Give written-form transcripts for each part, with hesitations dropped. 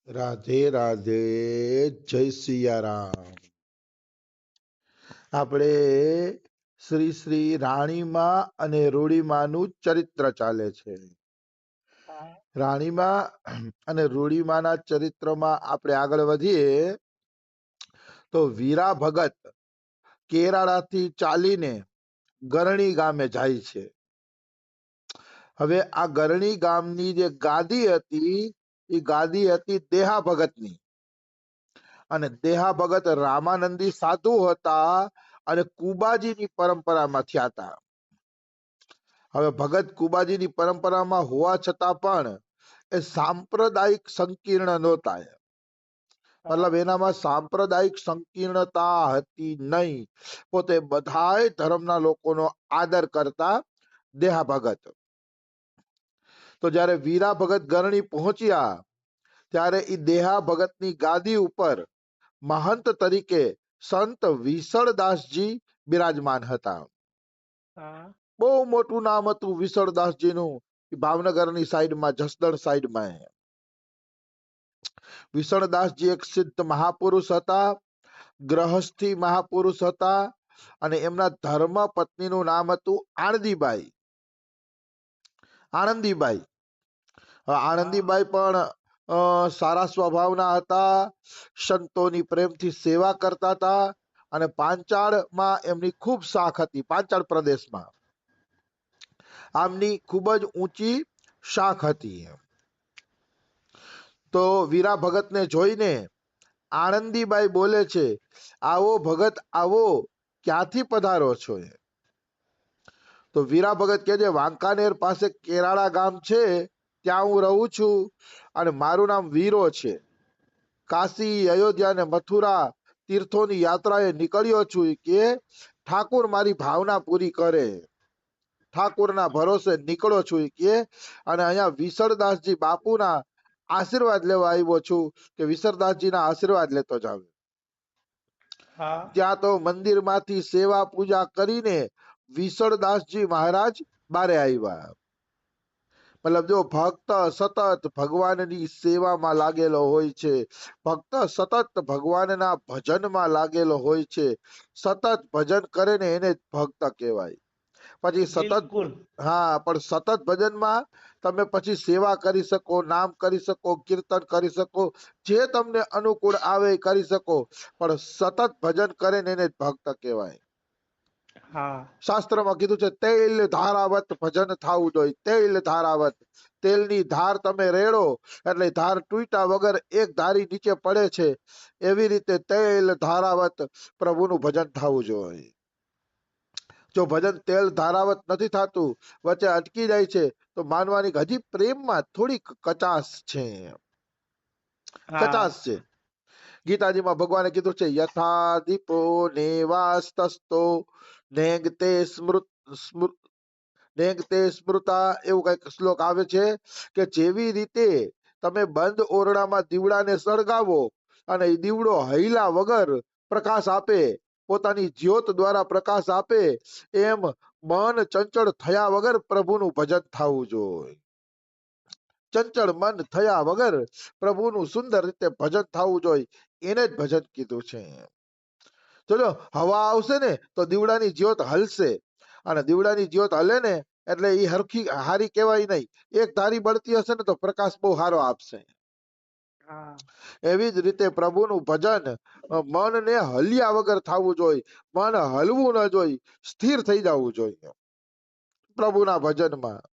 રાધે રાધે, જય સિયારામ. આપણે શ્રી શ્રી રાણીમાં અને રૂડીમાનું ચરિત્ર ચાલે છે. રાણીમાં અને રૂડીમાના ચરિત્રમાં આપણે આગળ વધીએ તો વીરા ભગત કેરાળાથી ચાલીને ગરણી ગામે જાય છે. હવે આ ગરણી ગામની જે ગાદી હતી એ ગાદી હતી દેહા ભગતની, અને દેહા ભગત રામાનંદી સાધુ હતા અને કુબાજીની પરંપરામાંથી હતા. હવે ભગત કુબાજીની પરંપરામાં હોવા છતાં પણ એ સાંપ્રદાયિક સંકીર્ણ નહોતા. મતલબ એનામાં સાંપ્રદાયિક સંકીર્ણતા હતી નહીં. પોતે બધાય ધર્મના લોકોનો આદર કરતા દેહા ભગત. તો જ્યારે વીરા ભગત ગરણી પહોંચ્યા ત્યારે એ દેહા ભગતની ગાદી ઉપર મહંત તરીકે સંત વિસળદાસજી બિરાજમાન હતા. બહુ મોટું નામ હતું વિસળદાસજીનું. ભાવનગરની સાઈડમાં, જસદણ સાઈડમાં. વિસળદાસજી એક સિદ્ધ મહાપુરુષ હતા, ગ્રહસ્થી મહાપુરુષ હતા, અને એમના ધર્મ પત્નીનું નામ હતું આણંદીબાઈ. આણંદીબાઈ આણંદીબાઈ પણ સારા સ્વભાવના હતા, સંતોની પ્રેમથી સેવા કરતા હતા, અને પાંચાળમાં એમની ખૂબ શાખ હતી. પાંચાળ પ્રદેશમાં આમની ખૂબ જ ઊંચી શાખ હતી. તો વીરા ભગતને જોઈને આણંદીબાઈ બોલે છે, આવો ભગત આવો, ક્યાંથી પધારો છો? તો વીરા ભગત કહે છે, વાંકાનેર પાસે કેરાળા ગામ છે, ત્યાં હું રહું છું, અને મારું નામ વીરો છે. કાશી, અયોધ્યા અને મથુરા તીર્થોની યાત્રાએ નીકળ્યો છું કે ઠાકુર મારી ભાવના પૂરી કરે. ઠાકુરના ભરોસે નીકળો છું કે, અને અહીંયા વિસળદાસજી બાપુના આશીર્વાદ લેવા આવ્યો છું કે વિસળદાસજીના આશીર્વાદ લેતો જાવ. ત્યાં તો મંદિરમાંથી સેવા પૂજા કરીને વિસળદાસજી મહારાજ બારે આવ્યા. મતલબ જો ભક્ત સતત ભગવાનની સેવામાં લાગેલો હોય છે, ભક્ત સતત ભગવાનના ભજનમાં લાગેલો હોય છે, સતત ભજન કરે ને એને ભક્ત કહેવાય. પછી સતત, હા, પણ સતત ભજનમાં તમે પછી સેવા કરી શકો, નામ કરી શકો, કીર્તન કરી શકો, જે તમને અનુકૂળ આવે એ કરી શકો, પણ સતત ભજન કરે ને એને ભક્ત કહેવાય. શાસ્ત્રમાં કીધું છે, તેલ ધારાવત ભજન થવું જોઈએ. તેલ ધારાવત, તેલની ધાર તમે રેડો એટલે ધાર તૂટ્યા વગર એક ધારી નીચે પડે છે, એવી રીતે તેલ ધારાવત પ્રભુનું ભજન થવું જોઈએ. જો ભજન તેલ ધારાવત નથી થતું, વચ્ચે અટકી જાય છે, તો માનવાની હજી પ્રેમમાં થોડીક કચાશ છે. કચાશ છે. ગીતાજીમાં ભગવાને કીધું છે, યથા દીપો નેવાસ્તસ્તો નેગતે સ્મૃતા, એવું કઈક શ્લોક આવે છે કે જેવી રીતે તમે બંધ ઓરડામાં દીવડાને સળગાવો અને એ દીવડો હૈલા વગર પ્રકાશ આપે, પોતાની જ્યોત દ્વારા પ્રકાશ આપે, એમ મન ચંચળ થયા વગર પ્રભુનું ભજન થવું જોઈએ. ચંચળ મન થયા વગર પ્રભુનું સુંદર રીતે ભજન થવું જોઈએ. એને જ ભજન કીધું છે. જો હવા આવશે ને તો દીવડાની જ્યોત હલશે, અને દીવડાની જ્યોત હલે ને એટલે એ હરખી હારી કહેવાય નહીં. એક ધારી બળતી હશે ને તો પ્રકાશ બહુ સારો આપશે. એવી જ રીતે પ્રભુનું ભજન મનને હલ્યા વગર થવું જોઈએ. મન હલવું ન જોઈએ, સ્થિર થઈ જવું જોઈએ પ્રભુના ભજનમાં.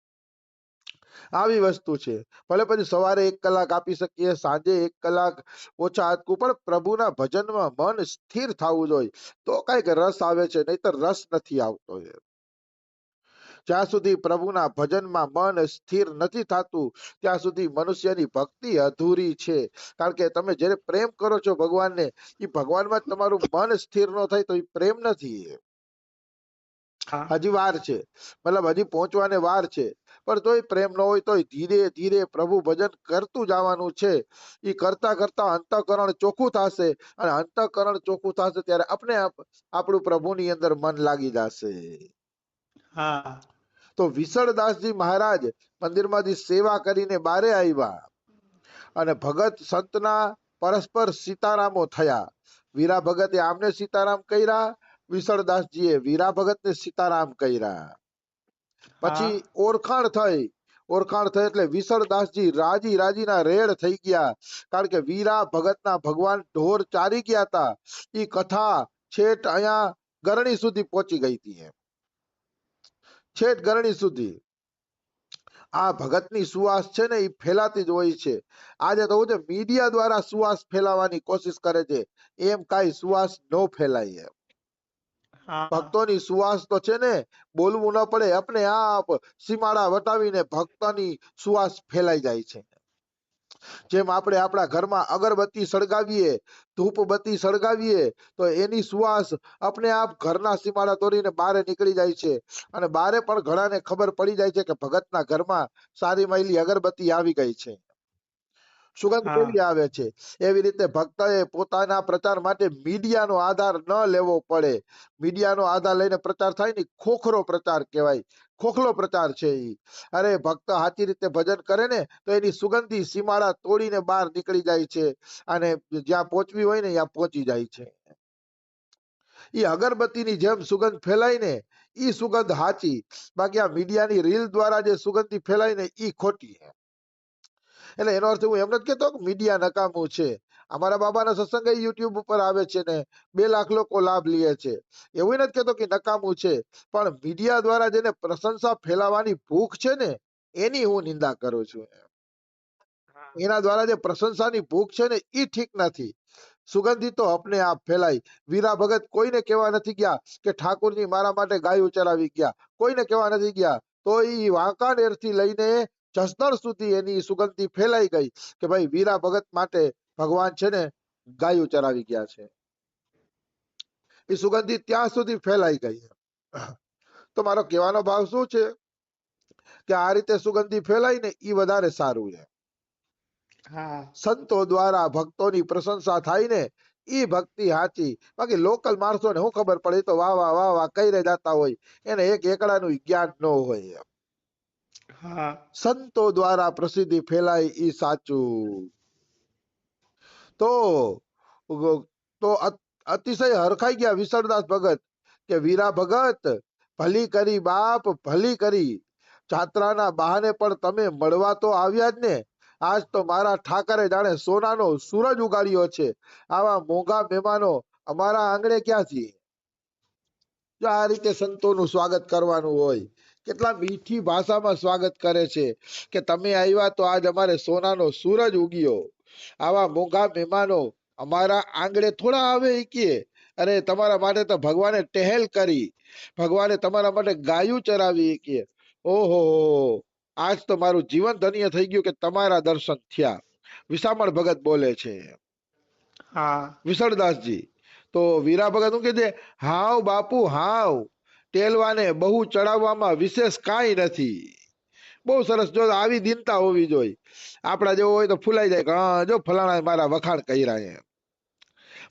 આવી વસ્તુ છે. ભલે પછી સવારે 1 કલાક આપી શકીએ, સાંજે 1 કલાક ઓછા આપવું, પણ પ્રભુના ભજનમાં મન સ્થિર થવું જોઈએ, તો કઈક રસ આવે છે, નહીતર રસ નથી આવતો. જ્યાં સુધી પ્રભુના ભજનમાં મન સ્થિર નથી થતું, ત્યાં સુધી મનુષ્યની ભક્તિ અધૂરી છે. કારણ કે તમે જ્યારે પ્રેમ કરો છો ભગવાનને, એ ભગવાનમાં તમારું મન સ્થિર ન થાય તો એ પ્રેમ નથી. હજી વાર છે, મતલબ હજી પહોંચવાને વાર છે, પણ તોય પ્રેમ ન હોય તોય ધીરે ધીરે પ્રભુ ભજન કરતું જવાનું છે. એ કરતા કરતા અંતઃકરણ ચોખ્ખું થશે, અને અંતઃકરણ ચોખ્ખું થશે ત્યારે આપણે આપણું પ્રભુની અંદર મન લાગી જશે. તો વિસળદાસજી મહારાજ મંદિરમાંથી સેવા કરીને બારે આવ્યા, અને ભગત સંતના પરસ્પર સીતારામો થયા. વીરા ભગતે આમને સીતારામ કર્યા, વિસળદાસજીએ વીરા ભગતને સીતારામ કર્યા. પછી ઓળખાણ થઈ. ઓળખાણ થઈ એટલે વિસળદાસજી રાજી રાજીના રેડ થઈ ગયા, કારણ કે વીરા ભગતના ભગવાન ઢોર ચારી ગયા હતા. એ કથા છેટ અહીંયા ગરણી સુધી પહોંચી ગઈ હતી. છેટ ગરણી સુધી આ ભગતની સુવાસ છે ને એ ફેલાતી જ હોય છે. આજે તો છે મીડિયા દ્વારા સુવાસ ફેલાવવાની કોશિશ કરે છે, એમ કાંઈ સુવાસ ન ફેલાય. ભક્તોની સુવાસ તો છે ને બોલવું ન પડે, अपने आप સીમાડા વટાવીને ભક્તની સુવાસ ફેલાઈ જાય છે. જેમ આપણે આપણા ઘરમાં અગરબત્તી સળગાવીએ, ધૂપબત્તી સળગાવીએ તો એની સુવાસ अपने आप ઘરના સીમાડા તોડીને બહાર નીકળી જાય છે, અને બહાર પણ ઘણાને ખબર પડી જાય છે કે ભગતના ઘરમાં સારી માયલી અગરબત્તી આવી ગઈ છે. સુગંધ કેવી આવે છે. એવી રીતે ભક્તએ પોતાના પ્રચાર માટે મીડિયાનો આધાર ન લેવો પડે. મીડિયાનો આધાર લઈને પ્રચાર થાય ને ખોખરો પ્રચાર કહેવાય, ખોખલો પ્રચાર છે ઈ. અરે ભક્ત સાચી રીતે ભજન કરે ને તો એની સુગંધી સીમાડા તોડીને બહાર નીકળી જાય છે, અને જ્યાં પહોંચવી હોય ને ત્યાં પહોંચી જાય છે. ઈ અગરબત્તીની જેમ સુગંધ ફેલાય ને ઈ સુગંધ સાચી, બાકી આ મીડિયાની રીલ દ્વારા જે સુગંધી ફેલાય ને ઈ ખોટી. એટલે એનો અર્થ હું એમ નથી કેતો કે મીડિયા નકામું છે. અમારા બાબાના સત્સંગ યુટ્યુબ ઉપર આવે છે ને 2 લાખ લોકો લાભ લે છે. એવું નથી કેતો કે નકામું છે, પણ મીડિયા દ્વારા જેને પ્રશંસા ફેલાવાની ભૂખ છે ને એની હું નિંદા કરું છું. એના દ્વારા જે પ્રશંસાની ભૂખ છે ને એ ઠીક નથી. સુગંધી તો अपने आप ફેલાય. વીરા ભગત કોઈને કહેવા નથી ગયા કે ઠાકોરજી મારા માટે ગાયું ચરાવી ગયા, કોઈને કહેવા નથી ગયા, તો એ વાંકાનેર થી લઈને જસદણ સુધી એની સુગંધી ફેલાઈ ગઈ કે ભાઈ વીરા ભગત માટે ભગવાન છે ને ગાયું ચરાવી ગયા છે. એ સુગંધી ત્યાં સુધી ફેલાઈ ગઈ. તો મારો કહેવાનો ભાવ શું છે કે આ રીતે સુગંધી ફેલાય ને એ વધારે સારું છે. સંતો દ્વારા ભક્તોની પ્રશંસા થાય ને ઈ ભક્તિ સાચી. બાકી લોકલ માણસોને શું ખબર પડે, તો વાહ વાહ વાહ વાહ કઈ જતા હોય, એને એક એકડાનું જ્ઞાન ન હોય. સંતો દ્વારા પ્રસિદ્ધિ ફેલાય ઈ સાચું. તો અતિશય હરખાઈ ગયા વિસળદાસ ભગત કે વીરા ભગત ભલી કરી બાપ ભલી કરી, જાત્રાના બહાને પણ તમે મળવા તો આવ્યા જ ને. આજ તો મારા ઠાકરે જાણે સોનાનો સૂરજ ઉગાડ્યો છે. આવા મોંઘા મહેમાનો અમારા આંગણે ક્યાંથી. જો આ રીતે સંતોનું સ્વાગત કરવાનું હોય, કેટલા મીઠી ભાષામાં સ્વાગત કરે છે કે તમે આવ્યા તો આજ અમારે સોનાનો સૂરજ ઉગ્યો. આવા મોંઘા મહેમાનો અમારા આંગણે થોડા આવે કે. અરે તમારા માટે તો ભગવાને ટહેલ કરી, ભગવાને તમારા માટે ગાયું ચરાવી કે. ઓહો, આજ તો મારું જીવન ધન્ય થઈ ગયું કે તમારા દર્શન થયા. વિસામણ ભગત બોલે છે. વિસળદાસજી તો વીરા ભગત શું કે છે, હાવ બાપુ હાવ, ટેલવાને બહુ ચડાવવામાં વિશેષ કાંઈ નથી. બહુ સરસ. જો આવી દીનતા હોવી જોઈએ. આપડા જેવો હોય તો ફૂલાઈ જાય કે હા જો ફલાણા મારા વખાણ કર્યા છે.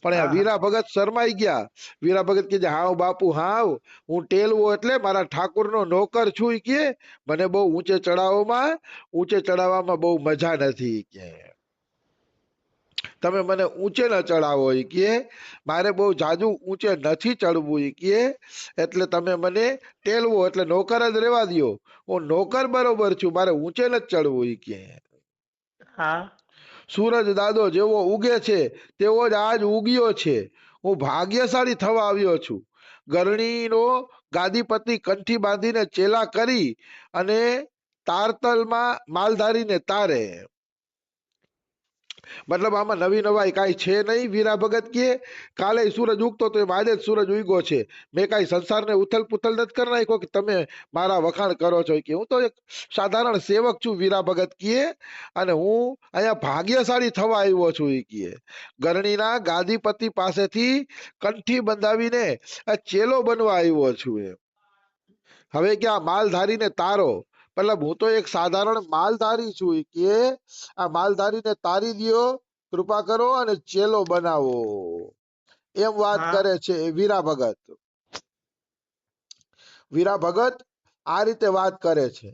પણ આ વીરા ભગત શરમાઈ ગયા. વીરા ભગત કે હાવ બાપુ હાવ, હું ટેલવો એટલે મારા ઠાકોરનો નોકર છું કે મને બહુ ઊંચે ચડાવવામાં બહુ મજા નથી કે. તમે મને ઊંચે ન ચડાવો કે, મારે બહુ જાજુ ઊંચે નથી ચડવું કે, એટલે તમે મને ટેલવો એટલે નોકર જ રહેવા દો. હું નોકર બરોબર છું, મારે ઊંચે નથી ચડવું કે. સૂરજ દાદો જેવો ઉગે છે તેવો જ આજ ઉગ્યો છે. હું ભાગ્યશાળી થવા આવ્યો છું. ગરણીનો ગાદીપતિ કંઠી બાંધીને ચેલા કરી અને તારતલમાં માલધારીને તારે. મતલબ આમાં નવી નવાઈ કાંઈ છે નહીં. વીરા ભગત કે કાલે સૂરજ ઉગતો તો એમ આજે જ સૂરજ ઉગ્યો છે. મેં કાંઈ સંસારને ઉથલ પુથલ નથી કરી નાખ્યો કે તમે મારા વખાણ કરો છો કે. હું તો એક સાધારણ સેવક છું વીરા ભગત કે, અને હું અહીંયા ભાગ્યશાળી થવા આવ્યો છું એ કે. ગરણીના ગાદીપતિ પાસેથી કંઠી બંધાવીને ચેલો બનવા આવ્યો છું એ. હવે કે આ માલધારીને તારો, મતલબ હું તો એક સાધારણ માલધારી છું કે આ માલધારીને તારી દ્યો, કૃપા કરો અને ચેલો બનાવો, એમ વાત કરે છે વીરા ભગત. વીરા ભગત આ રીતે વાત કરે છે.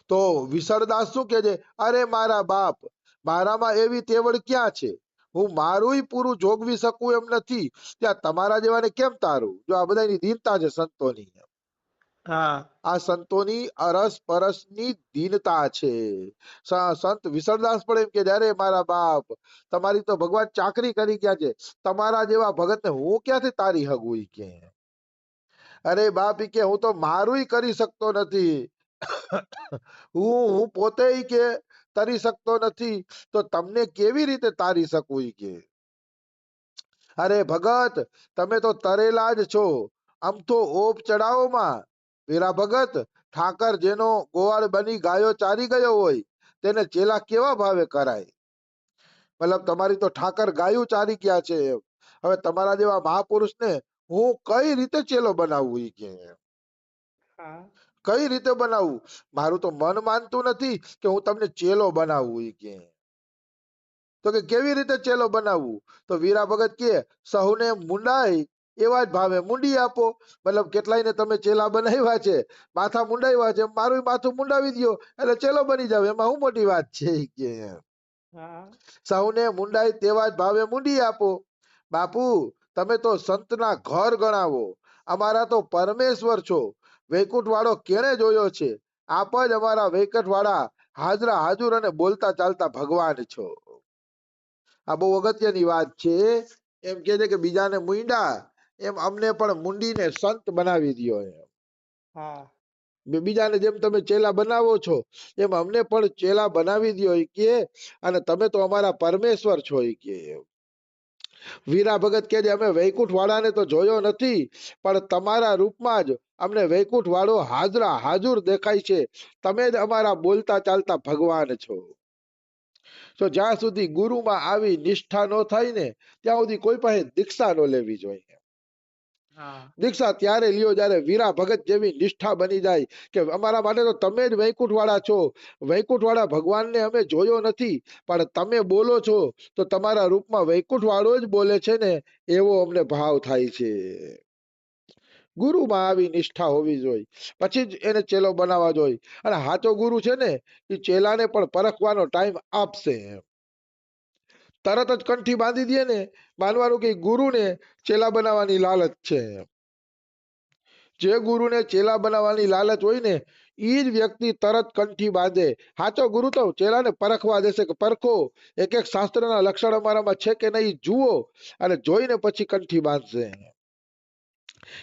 તો વિસળદાસ શું કે છે, અરે મારા બાપ, મારામાં એવી તેવડ ક્યાં છે, હું મારુંય પૂરું જોગવી શકું એમ નથી, ત્યાં તમારા જેવાને કેમ તારું. જો આ બધાની દીનતા છે સંતોની. હા આ સંતોની અરસ પરસની દીનતા છે. સંત વિસળદાસ પણ એમ કે અરે મારા બાપ, તમારી તો ભગવાન ચાકરી કરી ગયા છે, તમારા જેવા ભગતને હું ક્યાંથી તારી હગું ઈ કે. અરે બાપ ઈ કે હું તો મારુંય કરી શકતો નથી. હું પોતે ઈ કે તરી શકતો નથી, તો તમને કેવી રીતે તારી શકું ઈ કે. અરે ભગત, તમે તો તરેલા જ છો, આમ તો ઓપ ચડાવોમાં. વીરા ભગત, ઠાકર જેનો ગોવાળ બની ગાયો ચારી ગયો હોય, તેને ચેલા કેવા ભાવે કરાય. મતલબ તમારી તો ઠાકર ગાયું ચારી ગયા છે એમ. હવે તમારા જેવા મહાપુરુષને હું કઈ રીતે ચેલો બનાવવું ઈ કે. હા કઈ રીતે બનાવવું, મારું તો મન માનતું નથી કે હું તમને ચેલો બનાવવું ઈ કે. તો કે કેવી રીતે ચેલો બનાવવું, તો વીરા ભગત કે સહુને મુંડાય એવા જ ભાવે મુંડી આપો. મતલબ કેટલાયને તમે ચેલા બનાવ્યા છે, માથા મુંડાવ્યા છે, મારું માથું મુંડાવી દો એટલે ચેલો બની જાવ, એમાં શું મોટી વાત છે ઈ કે. હા સૌને મુંડાય તેવા જ ભાવે મુંડી આપો. બાપુ, તમે તો સંતના ઘર ગણાવો, અમારા તો પરમેશ્વર છો. વૈકુંઠ વાળો કેણે જોયો છે, આપ જ અમારા વૈકુંઠ વાળા હાજરા હાજુર અને બોલતા ચાલતા ભગવાન છો. આ બહુ અગત્યની વાત છે. એમ કે છે કે બીજાને મુંડા એમ અમને પણ મુંડીને સંત બનાવી દો એમ. હા બીજાને જેમ તમે ચેલા બનાવો છો એમ અમને પણ ચેલા બનાવી દો ઈ કે, અને તમે તો અમારા પરમેશ્વર છો ઈ કે. વીરા ભગત કે અમે વૈકુંઠ વાળાને તો જોયો નથી, પણ તમારા રૂપમાં જ અમને વૈકુંઠ વાળો હાજરા હાજુર દેખાય છે. તમે જ અમારા બોલતા ચાલતા ભગવાન છો. તો જ્યાં સુધી ગુરુમાં આવી નિષ્ઠા નો થાય ને, ત્યાં સુધી કોઈ પાસે દીક્ષા નો લેવી જોઈએ. હા દીક્ષા ત્યારે લ્યો જ્યારે વીરા ભગત જેવી નિષ્ઠા બની જાય કે અમારા માટે તો તમે જ વૈકુંઠ વાળા છો. વૈકુંઠ વાળા ભગવાનને અમે જોયો નથી, પણ તમે બોલો છો તો તમારા રૂપમાં વૈકુંઠ વાળો જ બોલે છે ને, એવો અમને ભાવ થાય છે. ગુરુમાં આવી નિષ્ઠા હોવી જોઈએ, પછી જ એને ચેલો બનાવવા જોઈએ. અને સાચો ગુરુ છે ને, એ ચેલાને પણ પરખવાનો ટાઈમ આપશે. તરત જ કંઠી બાંધી દે ને, માનવાનું કે ગુરુને ચેલા બનાવવાની લાલચ છે. જે ગુરુને ચેલા બનાવવાની લાલચ હોય ને, ઈ જ વ્યક્તિ તરત કંઠી બાંધે. સાચો ગુરુ તો ચેલાને પરખવા દેશે કે પરખો, એક એક શાસ્ત્રના લક્ષણ અમારામાં છે કે નહીં જુઓ, અને જોઈને પછી કંઠી બાંધશે.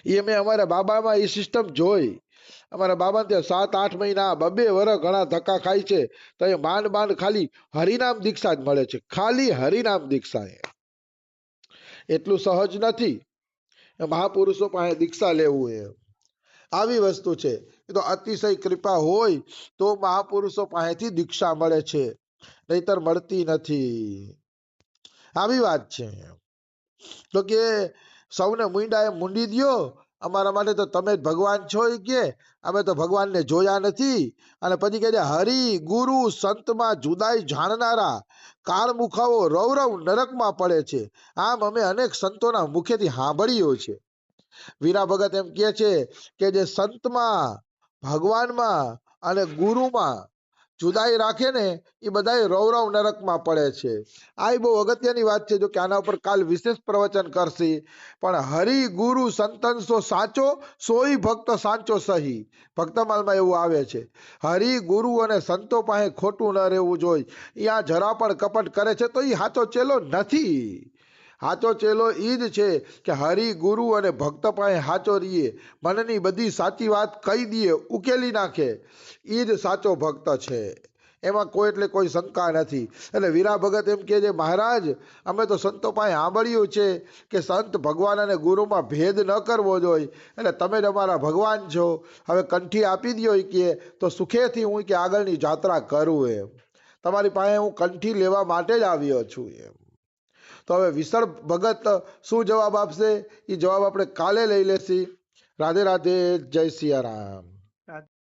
એ મેં અમારા બાબામાં એ સિસ્ટમ જોઈ. અમારા બાબા ત્યાં 7-8 મહિના 2 વર્ષ ઘણા ધક્કા ખાય છે, તો એ માંડ માંડ ખાલી હરિનામ દીક્ષા જ મળે છે, ખાલી હરિનામ દીક્ષા. એટલું સહજ નથી મહાપુરુષો પાસે દીક્ષા લેવું એ. આવી વસ્તુ છે. એ તો અતિશય કૃપા હોય તો મહાપુરુષો પાસેથી દીક્ષા મળે છે, નહીતર મળતી નથી. આવી વાત છે. તો કે સૌને મુંડા એ મુંડી દ્યો, અમારા માટે તો તમે જ ભગવાન છો ઈ કે, અમે તો ભગવાનને જોયા નથી. અને પછી કહે છે હરિ ગુરુ સંતમાં જુદાઈ જાણનારા કાળમુખાઓ રૌરવ નરકમાં પડે છે. આમ અમે અનેક સંતોના મુખેથી સાંભળ્યું છે. વીરા ભગત એમ કે છે કે જે સંતમાં, ભગવાનમાં અને ગુરુમાં જુદાઈ રાખે ને, એ બધા રૌરવ નરકમાં પડે છે. આ બહુ અગત્યની વાત છે. જો કે આના ઉપર કાલ વિશેષ પ્રવચન કરશે. પણ હરિ ગુરુ સંતનસો સાચો, સોઈ ભક્ત સાચો સહી. ભક્તમાલમાં એવું આવે છે, હરિ ગુરુ અને સંતો પાસે ખોટું ન રહેવું જોઈએ. અહીંયા જરા પણ કપટ કરે છે તો એ સાચો ચેલો નથી. સાચો ચેલો ઈ જ છે કે હરિ ગુરુ અને ભક્ત પાસે સાચો રહીએ, મનની બધી સાચી વાત કહી દઈએ, ઉકેલી નાખે, ઈ જ સાચો ભક્ત છે. એમાં કોઈ એટલે કોઈ શંકા નથી. એટલે વીરા ભગત એમ કે છે મહારાજ, અમે તો સંતો પાસે સાંભળ્યું છે કે સંત ભગવાન અને ગુરુમાં ભેદ ન કરવો જોઈએ, એટલે તમે જ અમારા ભગવાન છો. હવે કંઠી આપી દો કે તો સુખેથી હું કે આગળની જાત્રા કરું એમ. તમારી પાસે હું કંઠી લેવા માટે જ આવ્યો છું એમ. તો હવે વિસળ ભગત શું જવાબ આપશે, એ જવાબ આપણે કાલે લઈ લેશી. રાધે રાધે, જય સિયા રામ.